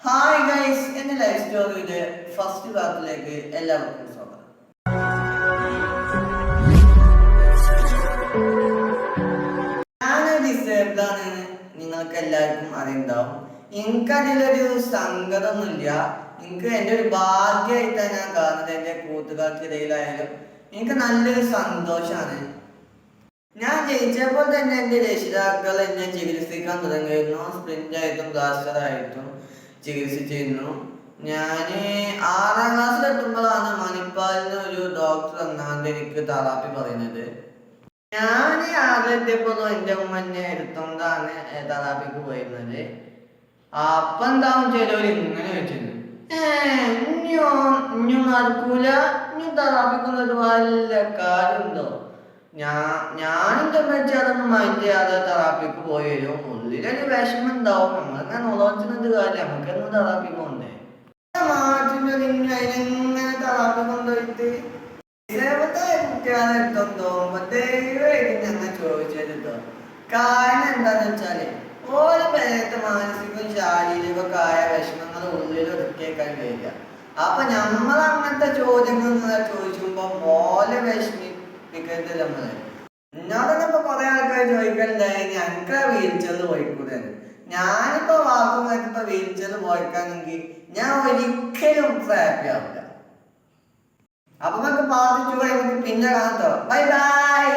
Hi guys, എൻ്റെ life സ്റ്റോറിയുടെ first പാർട്ടിലേക്ക് എല്ലാവർക്കും സ്വാഗതം. ഞാൻ ഡിസേബിൾ ആണെന്ന് നിങ്ങൾക്ക് എല്ലാവർക്കും അറിയുണ്ടാവും. എനിക്കതിലൊരു സങ്കടമൊന്നുമില്ല. എനിക്ക് എൻ്റെ ഒരു ഭാഗ്യമായിട്ടാണ് ഞാൻ കാണുന്നത്. എൻ്റെ കൂട്ടുകാർക്കിടയിലായാലും എനിക്ക് നല്ലൊരു സന്തോഷമാണ്. ഞാൻ ജയിച്ചപ്പോൾ തന്നെ എൻ്റെ രക്ഷിതാക്കൾ എന്നെ ചികിത്സിക്കാൻ തുടങ്ങിയിരുന്നു. സ്പ്രിൻ്റായിട്ടും പ്ലാസ്റ്ററായിട്ടും ചികിത്സിച്ചിരുന്നു. ഞാൻ 6ാം ക്ലാസ്സിലെത്തുമ്പോഴാണ് മണിപ്പാലിന് ഒരു ഡോക്ടർ എന്നാണ്ട് എനിക്ക് തെറാപ്പി പറയുന്നത്. ഞാൻ 6ലെത്തിയപ്പോഴും എൻ്റെ ഉമ്മ എന്നെ എടുത്തോണ്ടാണ് തെറാപ്പിക്ക് പോയിരുന്നത്. അപ്പം എന്താവും ചിലവർ ഇങ്ങനെ വെച്ചിരുന്നു, ഇനി നടക്കൂല, ഇനി തെറാപ്പിക്കുന്നത് വല്ല കാര്യമുണ്ടോ? ഞാനെന്താ വെച്ചാൽ അതൊന്നും മൈൻഡ് ചെയ്യാതെ തെറാപ്പിക്ക് പോയി വരും. ഉള്ളിലൊരു വിഷമം ഉണ്ടാവും. നമ്മളിങ്ങനെ നോക്കുന്നത് കാര്യം നമുക്കൊന്നും തെറാപ്പി പോണ്ടേ. മാറ്റിന്റെ അതിനെങ്ങനെ തെറാപ്പി കൊണ്ടുപോയിട്ട് കുട്ടികളെ എടുത്തോണ്ട് പോകുമ്പോ ദൈവമായിട്ട് ഞങ്ങൾ ചോദിച്ചെടുത്തോ. കാരണം എന്താന്ന് വെച്ചാല് ഓരോ പേരത്തെ മാനസികവും ശാരീരികവും ആയ വിഷമങ്ങൾ ഉള്ളിൽ ഒതുക്കിയേക്കാൻ കഴിയില്ല. അപ്പൊ നമ്മൾ അങ്ങനത്തെ ചോദ്യങ്ങൾ ചോദിച്ചുമ്പോ മോലെ വിഷമിപ്പിക്കരുത്. നമ്മള് എന്നോടൊക്കെ ഇപ്പൊ കുറെ ആൾക്കാർ ചോദിക്കണ്ടായി, ഞങ്ങൾക്ക് വീൽ ചെയറിൽ പോയിക്കൂടെ. ഞാനിപ്പോ വാക്കും കേട്ടിപ്പോ വീൽ ചെയറിൽ പോയിക്കാണെങ്കിൽ ഞാൻ ഒരിക്കലും ഹാപ്പി ആവില്ല. അപ്പൊ നമുക്ക് പാർട്ടിച്ചു, നമുക്ക് പിന്നെ കാണാം. Bye bye.